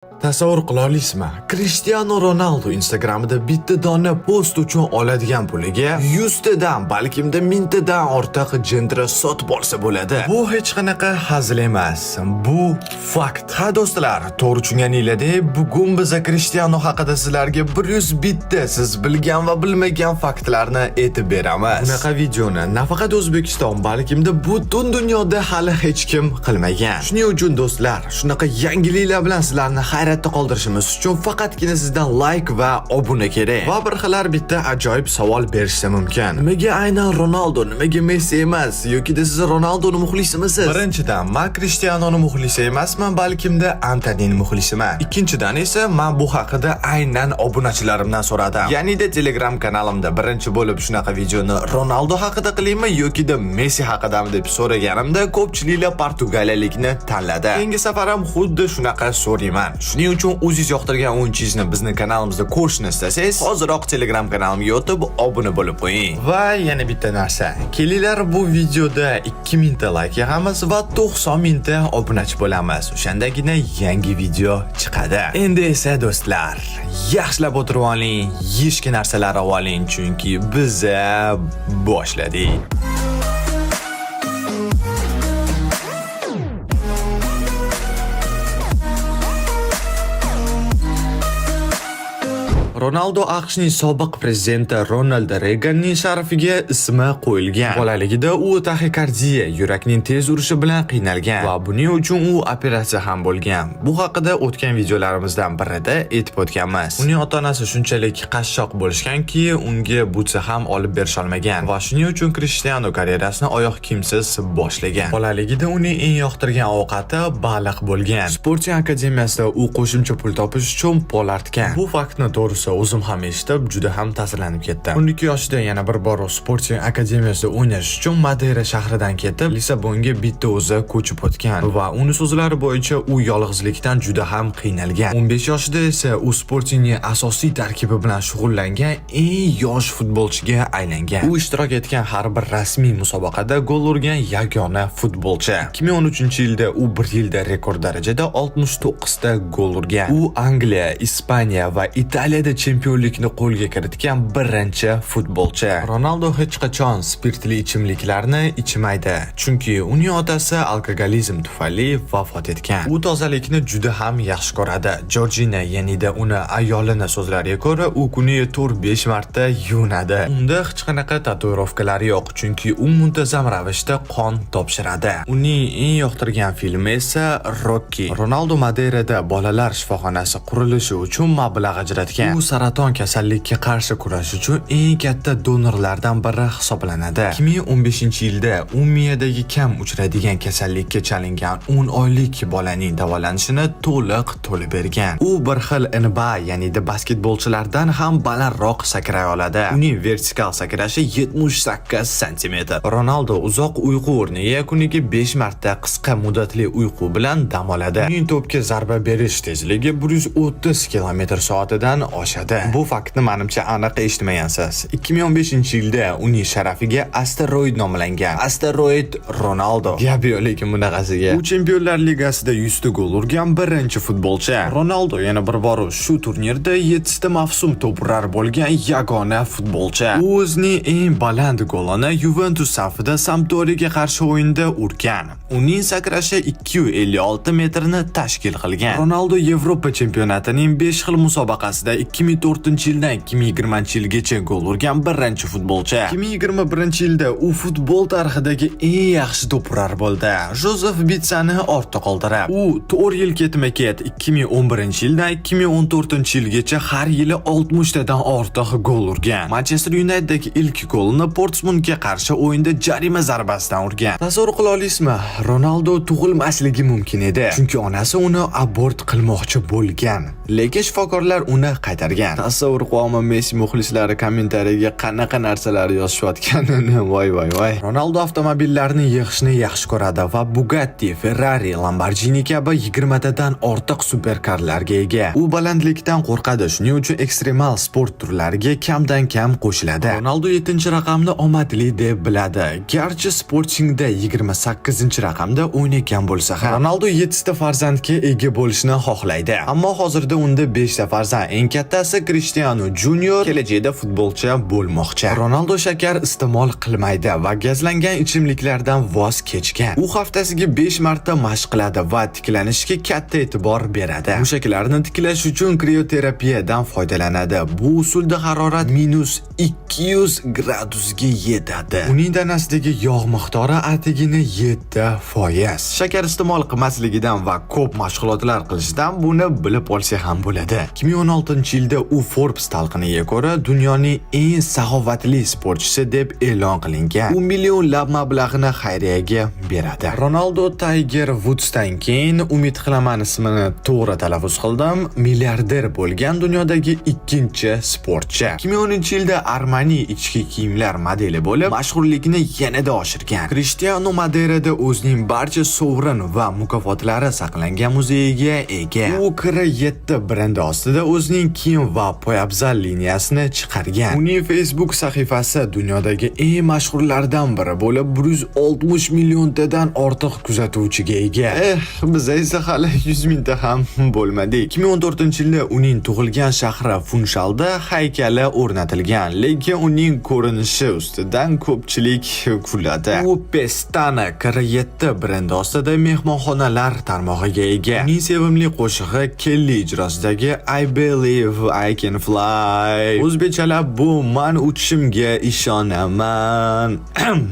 Tasavvur qila olasizmi? Cristiano Ronaldo Instagramida bitta dona post uchun oladigan puliga 100 tadan, balkimda 1000 tadan ortiq jindra sotib olsa bo'ladi. Bu hech qanaqa hazil emas. Bu fakt. Ha do'stlar, to'g'ri tushunganinglardek, bugun biz Cristiano haqida sizlarga 100 bitta siz bilgan va bilmagan faktlarni aytib beramiz. Bunaqa videoni nafaqat O'zbekiston, balkimda butun dunyoda hali hech kim qilmagan. Shuning uchun do'stlar, shunaqa yangiliklar bilan sizlarni hayratda qoldirishimiz uchun faqatgina sizdan like va obuna kerak. Va bir xillar bitta ajoyib savol berishsa mumkin. Nimaga aynan Ronaldo, nimaga Messi emas? Yoki-da siz Ronaldoni muxlisimisiz? Birinchidan, men Cristianoni muxlisi emasman, balkimda Antonining muxlisiman. Ikkinchidan esa men bu haqida aynan obunachilarimdan so'radim. Ya'ni-da Telegram kanalimda birinchi bo'lib shunaqa videoni Ronaldo haqida qilaymi yoki-da Messi haqidami deb so'raganimda ko'pchiliklar Portugaliyalikni tanladi. Keyingi safar ham xuddi shunaqa so'rayman. Shuning uchun o'zingiz yoqtirgan o'yinchizni bizning kanalimizda ko'rishni istasangiz, hoziroq Telegram kanalimga o'tib obuna bo'lib qo'ying. Va yana bitta narsa. Kelinglar bu videoda 2000 ta like yig'amiz va 90 ming ta obunachi bo'lamiz. O'shandagina yangi video chiqadi. Endi esa do'stlar, yaxshilab o'tirib oling, yeyishga narsalar oling, chunki biz boshladik. Ronaldo AQShning sobiq prezidenti Ronald Reaganning sharafiga ismi qo'yilgan. Bolaligida u taxikardiya, yurakning tez urishi bilan qiynalgan va buning uchun u operatsiya ham bo'lgan. Bu haqida o'tgan videolarimizdan birida aytib o'tganmiz. Uning ota-onasi shunchalik qashshoq bo'lishganki, unga butsa ham olib berisha olmagan va shuning uchun Cristiano karyerasini oyoq kiyimsiz boshlagan. Bolaligida uning eng yoqtirgan ovqati baliq bo'lgan. Sporting akademiyasida u qo'shimcha pul topish uchun pol artgan. Bu faktni to'g'risi o'zim ham eshitib, juda ham ta'sirlanib ketdim. 12 yoshida yana bir bor Sporting akademiyasida o'ynash uchun Madeira shahridan ketib, Lisabonga bitta o'zi ko'chib o'tgan va uning so'zlari bo'yicha u yolg'izlikdan juda ham qiynalgan. 15 yoshida esa u Sportingning asosiy tarkibi bilan shug'ullangan eng yosh futbolchiga aylangan. U ishtirok etgan har bir rasmiy musobaqada gol urgan yagona futbolchi. 2013-yilda u bir yilda rekord darajada 69 ta gol urgan. U Angliya, Ispaniya va Italiyada chempionlikni qo'lga kiritgan birinchi futbolchi. Ronaldo hech qachon spirtli ichimliklarni ichmaydi, chunki uning otasi alkogolizm tufayli vafot etgan. U tozalikni juda ham yaxshi ko'radi. Georgina, ya'nida uni ayolini so'zlariga ko'ra, u kuniga 4-5 marta yuvinadi. Unda hech qanaqa tatuirovkalar yo'q, chunki u muntazam ravishda qon topshiradi. Uning eng yoqtirgan filmi esa Rocky. Ronaldo Madeirada bolalar shifoxonasi qurilishi uchun mablag' ajratgan. U saraton kasallikka qarshi kurash uchun eng katta donorlardan biri hisoblanadi. 2015-yilda u miyadagi kam uchraydigan kasallikka chalingan 10 oylik bolaning davolanishini to'liq to'lib bergan. U bir xil NBA, ya'ni basketbolchilardan ham balandroq sakray oladi. Uning vertikal sakrashi 78 sm. Ronaldo uzoq uyqu o'rniga kuniga 5 marta qisqa muddatli uyqu bilan dam oladi. Uning to'pga zarba berish tezligi 130 km/soatdan oshadi. Bu faktni menimcha aniq eshitmagansiz. 2015-yilda uning sharafiga asteroid nomlangan. Asteroid Ronaldo. Gap yo'q lekin bunaqasiga. U Chempionlar Ligasida 100 ta gol urgan birinchi futbolchi. Ronaldo yana bir bor shu turnirda 7 ta mavsum to'p urar bo'lgan yagona futbolchi. U o'zining eng baland golini Juventus safida Sampdoriyaga qarshi o'yinda urgan. Uning sakrashi 256 metrni tashkil qilgan. Ronaldo Yevropa chempionatining 5 xil musobaqasida 2004-yildan 2020-yilgacha gol urgan birinchi futbolchi. 2021-yilda u futbol tarixidagi eng yaxshi to'purar bo'ldi. Josef Bitsani ortda qoldirib, u 4 yil ketma-ket 2011-yildan 2014-yilgacha har yili 60 tadan ortiq gol urgan. Manchester United'dagi ilk golini Portsmouthga qarshi o'yinda jarima zarbasidan urgan. Tasavvur qila olasizmi? Ronaldo tug'ilmasligi mumkin edi, chunki onasi uni abort qilmoqchi bo'lgan. Lekin shifokorlar uni qaytarib qiynalgan. Tasavvur qilaman, Messi muxlislari kommentariyaga qanaqa narsalar yozishayotganini. Voy. Ronaldo avtomobillarni yig'ishni yaxshi ko'radi va Bugatti, Ferrari, Lamborghini kabi 20 tadan ortiq superkarlarga ega. U balandlikdan qo'rqadi, shuning uchun ekstremal sport turlariga kamdan kam qo'shiladi. Ronaldo 7-raqamni omadli deb biladi. Garchi Sportingda 28-raqamda o'ynagan bo'lsa ham, Ronaldo 7 ta farzandga ega bo'lishni xohlaydi. Ammo hozirda unda 5 ta farzand. Eng kattasi Cristiano Junior kelajakda futbolchi bo'lmoqchi. Ronaldo shakar iste'mol qilmaydi va gazlangan ichimliklardan voz kechgan. U haftasiga 5 marta mashq qiladi va tiklanishga katta e'tibor beradi. Mushaklarni tiklash uchun krioterapiyadan foydalanadi. Bu usulda harorat -200 gradusga yetadi. Uning tanasidagi yog' miqdori atigini 7%. Shakar iste'mol qilmasligidan va ko'p mashg'ulotlar qilishidan buni bilib olsa ham bo'ladi. 2016-yilda u Forbes talqiniga ko'ra dunyoning eng saxovatli sportchisi deb e'lon qilingan. U millionlab mablag'ni xayriyaga beradi. Ronaldo Tiger Woods'dan keyin umid qilaman ismini to'g'ri talaffuz qildim, milliarder bo'lgan dunyodagi ikkinchi sportchi. 2010-yilda Armani ichki kiyimlar modeli bo'lib, mashhurlikni yanada oshirgan. Cristiano Madeirada o'zining barcha sovrin va mukofotlari saqlangan muzeyiga ega. U Kr7 brendi ostida o'zining kiyim va poyabzal liniyasini chiqargan. Uning Facebook sahifasi dunyodagi eng mashhurlardan biri bo'lib, 160 milliontadan ortiq kuzatuvchiga ega. Biz esa hali 100 mingta ham bo'lmadik. 2014-yilda uning tug'ilgan shahri Funshalda haykali o'rnatilgan, lekin uning ko'rinishi ustidan ko'pchilik kuladi. U Pestana Kr7 brendi ostida mehmonxonalar tarmog'iga ega. Uning sevimli qo'shig'i Kelly ijrosidagi I Believe I Can Fly. O'zbekchalab bu men uchishimga ishonaman.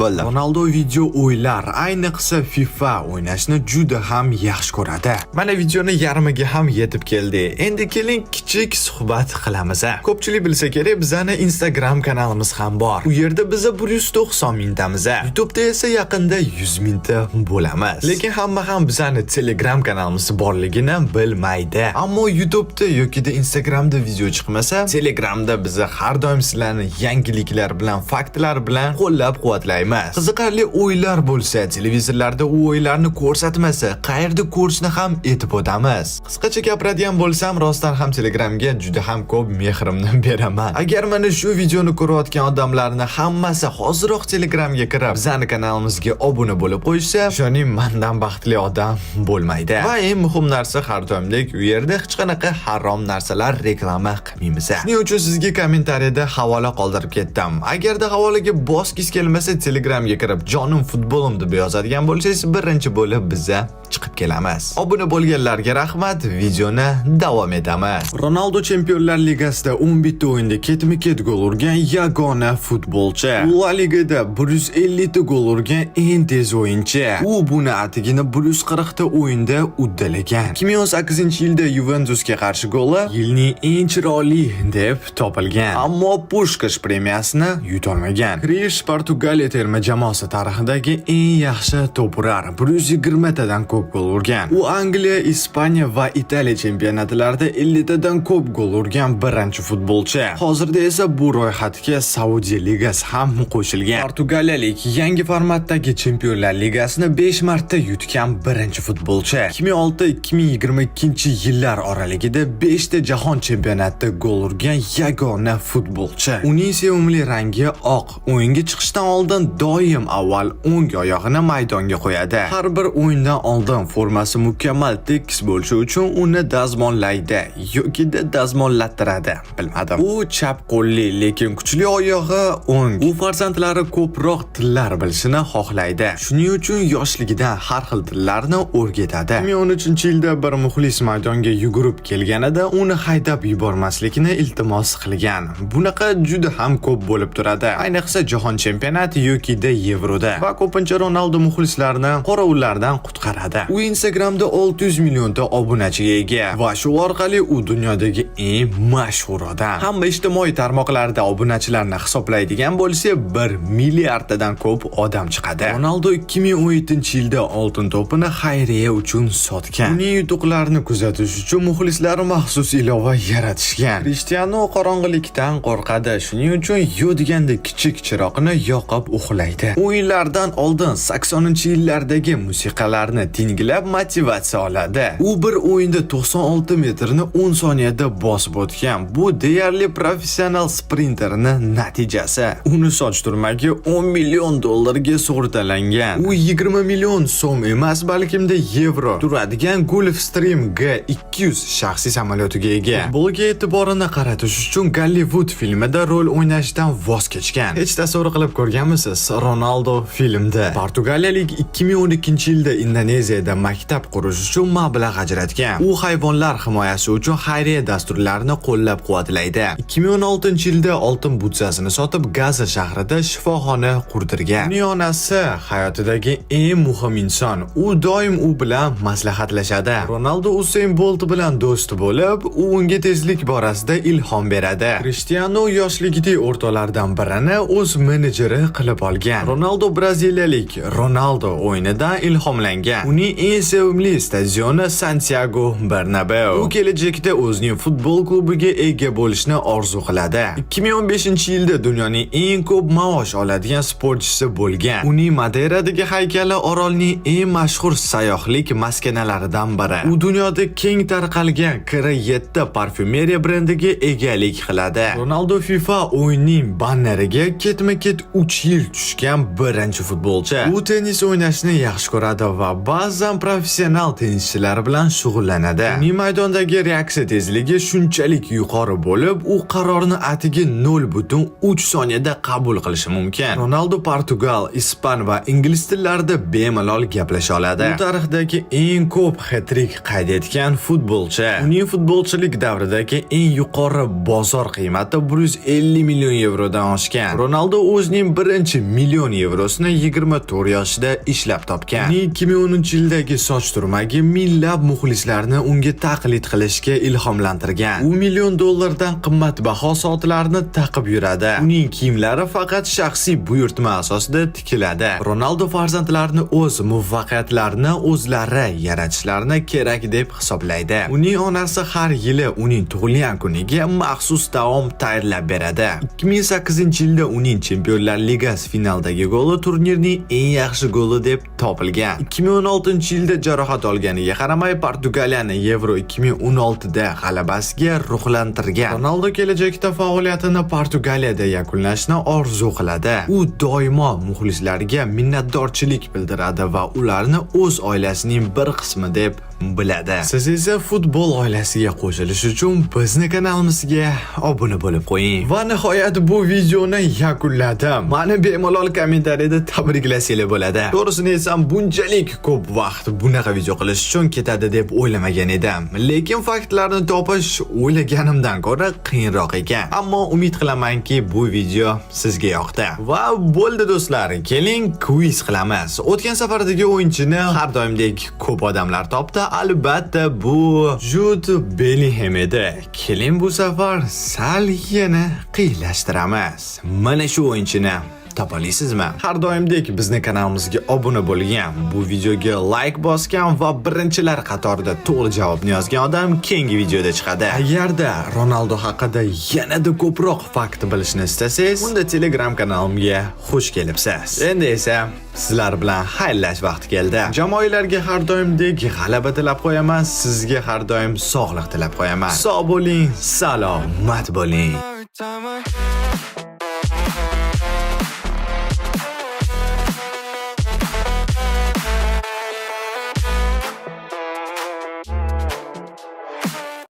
Bo'ldi. Ronaldo video o'yinlar, ayniqsa FIFA o'ynashni juda ham yaxshi ko'radi. Mana videoni yarmiga ham yetib keldi. Endi keling kichik suhbat qilamiz. Ko'pchilik bilsa kerak, bizning Instagram kanalimiz ham bor. U yerda biz 190 mingtamiz. YouTube'da esa yaqinda 100 mingta bo'lamiz. Lekin hamma ham bizning Telegram kanalimiz borligini bilmaydi. Ammo YouTube'da yoki Instagramda video chiqmasa, Telegramda biz har doim sizlarni yangiliklar bilan, faktlar bilan qo'llab-quvvatlaymiz. Qiziqarli o'yinlar bo'lsa, televizorlarda u o'yinlarni ko'rsatmasa, qayerda ko'rishni ham aytib o'tamiz. Qisqacha gapiradigan bo'lsam, rostdan ham Telegramga juda ham ko'p mehrimni beraman. Agar mana shu videoni ko'rayotgan odamlarning hammasi hoziroq Telegramga kirib, bizning kanalimizga obuna bo'lib qo'ysa, ishoning, mendan baxtli odam bo'lmaydi. Va eng muhim narsa, har doimdek u yerda hech qanaqa harom narsalar reklama qilmaymiz. Shuning uchun sizga kommentariyada havola qoldirib ketdim. Agarda havolaga bosgis kelmasa, Telegramga kirib jonim futbolim deb yozadigan bo'lsangiz, birinchi bo'lib bizga chiqib kelamiz. Obuna bo'lganlarga rahmat, videoni davom etamiz. Ronaldo Chempionlar Ligasida 11 ta o'yinda ketma-ket gol urgan yagona futbolchi. La Ligada 150 ta gol urgan eng tez o'yinchi. U buni atigini 140 ta o'yinda uddalagan. 2018-yilda Juventusga qarshi goli yilning eng chiroyli deb topilgan. Ammo Pushkash premiyasini yutolmagan. Krish Portugaliya terma jamoasi tarixidagi eng yaxshi to'prar, 120 tadan ko'p gol urgan. U Angliya, Ispaniya va Italiya chempionatlarida 50 tadan ko'p gol urgan birinchi futbolchi. Hozirda esa bu ro'yxatga Saudiya ligasi ham qo'shilgan. Portugaliyalik yangi formatdagi Chempionlar ligasini 5 marta yutgan birinchi futbolchi. 2006-2022-yillar oralig'ida 5 ta jahon chempionatida gol urgan yagona futbolchi. Uning sevimli rangi oq. O'yinga chiqishdan oldin doim avval o'ng oyog'ini maydonga qo'yadi. Har bir o'yindan oldin formasi mukammal tekis bo'lishi uchun uni dazmollaydi yoki dazmollattiradi. Bilmadim. U chap qo'lli, lekin kuchli oyog'i o'ng. U farzandlari ko'proq tillar bilishini xohlaydi. Shuning uchun yoshligidan har xil tillarni o'rgatadi. 2013-yilda bir muxlis maydonga yugurib kelganida uni haydab yubormaslikni iltimos qilgan. Bunaqa juda ham ko'p bo'lib turadi. Ayniqsa jahon chempionati yoki Yevroda. Va ko'pincha Ronaldo muxlislarini qorovullardan qutqaradi. U Instagramda 600 millionta obunachiga ega va shu orqali u dunyodagi eng mashhur odam. Hamma ijtimoiy tarmoqlarda obunachilarni hisoblaydigan bo'lsa, 1 milliarddan ko'p odam chiqadi. Ronaldo 2017-yilda oltin to'pini xayriya uchun sotgan. Uning yutuqlarini kuzatish uchun muxlislari maxsus ilova yaratishgan. Cristiano qorong'ilikdan qo'rqadi, shuning uchun yo'diganda kichik chiroqni yoqib uxlaydi. O'yinlardan oldin 80-yillardagi musiqalarni tinglab motivatsiya oladi. U bir o'yinda 96 metrni 10 soniyada bosib o'tgan. Bu deyarli professional sprinterning natijasi. Uni soch turmagi $10 million ga sug'urtalangan. U 20 million so'm emas, balkimda yevro turadigan Gulfstream G200 shaxsiy samolyotiga ega. Futbolga e'tiborini qaratish uchun Gollywood filmida rol o'ynashdan voz kechgan. Hech tasavvur qilib ko'rganmisiz? Ronaldo filmda Portugaliyalik 2012-yilda Indoneziyada maktab qurish uchun mablag' ajratgan. U hayvonlar himoyasi uchun xayriya dasturlarini qo'llab-quvvatlaydi. 2016-yilda oltin butsasini sotib Gaza shahrida shifoxona qurdirgan. Uning onasi hayotidagi eng muhim inson. U doim u bilan maslahatlashadi. Ronaldo Usain Bolt bilan do'st bo'lib, u unga tezlik borasida ilhom beradi. Cristiano yoshligidagi o'rtoqlardan birini o'z menejeri qilib olgan. Ronaldo braziliyalik Ronaldo o'yinidan ilhomlangan. Uning eng sevimli stadioni Santiago Bernabeu. U kelajakda o'zining futbol klubiga ega bo'lishni orzu qiladi. 2015-yilda dunyoning eng ko'p maosh oladigan sportchisi bo'lgan. Uning Madeiradagi haykali orolning eng mashhur sayyohlik maskanalaridan biri. U dunyoda keng tarqalgan kira 7 parfyumeriya brendiga egalik qiladi. Ronaldo FIFA o'yinining banneriga ketma-ket 3 yil tushgan birinchi futbolchi. U tennis o'ynashni yaxshi ko'radi va ba'zan professional tennischilar bilan shug'ullanadi. Uning maydondagi reaksiya tezligi shunchalik yuqori bo'lib, u qarorni atigi 0.3 soniyada qabul qilishi mumkin. Ronaldo Portugal, ispan va ingliz tillarida bemalol gaplasha oladi. U tarixdagi eng ko'p hat-trick qayd etgan futbolchi. Uning futbolchilik davridagi eng yuqori bozor qiymati 150 million yevrodan oshgan. Ronaldo o'zining birinchi million yevrosini 24 yoshida ishlab topgan. Uning 2010-yildagi soch turmagi minglab muxlislarni unga taqlid qilishga ilhomlantirgan. U $1 million dan qimmatbaho soatlarni taqib yuradi. Uning kiyimlari faqat shaxsiy buyurtma asosida tikiladi. Ronaldo farzandlarini o'z muvaffaqiyatlarini o'zlari yaratishlarini kerak deb hisoblaydi. Uning onasi har yili uning tug'ilgan kuniga maxsus taom tayyorlab beradi. 2008-yilda uning Chempionlar Ligasi finaldagi goli turnirning eng yaxshi goli deb topilgan. 2016-yilda jarohat olganiga qaramay Portugaliyani Euro 2016da g'alabasiga ruhlantirgan. Ronaldo kelajakda faoliyatini Portugaliyada yakunlashni orzu qiladi. U doimo muxlislariga minnatdorchilik bildiradi va ularni o'z oilasining bir qismi deb biladi. Siz esa futbol oilasiga qo'shilish uchun bizni kanalimizga obuna bo'lib qo'ying. Va nihoyat bu videoni yakunladim. Meni bemalol kommentariyada tabriklasanglar bo'ladi. To'g'risini aytsam, bunchalik ko'p vaqt bunaqa video qilish uchun ketadi deb o'ylamagan edim. Lekin faktlarni topish o'ylaganimdan ko'ra qiyinroq ekan. Ammo umid qilamanki, bu video sizga yoqdi. Va bo'ldi do'stlar, keling quiz qilamiz. O'tgan safardagi o'yinchini har doimdek ko'p odamlar topdi. Albatta bu Jude Bellingham edi. Keling bu safar sal yana qiyinlashtiramiz. Mana shu o'yinchini topalasizmi? Har doimdek bizni kanalimizga obuna bo'lgan, bu videoga like bosgan va birinchilar qatorida to'g'ri javobni yozgan odam keyingi videoda chiqadi. Agarda Ronaldo haqida yanada ko'proq fakt bilishni istasangiz, unda Telegram kanalimga xush kelibsiz. Endi esa sizlar bilan xayrlash vaqti keldi. Jamoalarga har doimdek g'alaba tilab qo'yaman, sizga har doim sog'lik tilab qo'yaman. Sog' bo'ling, salomat bo'ling.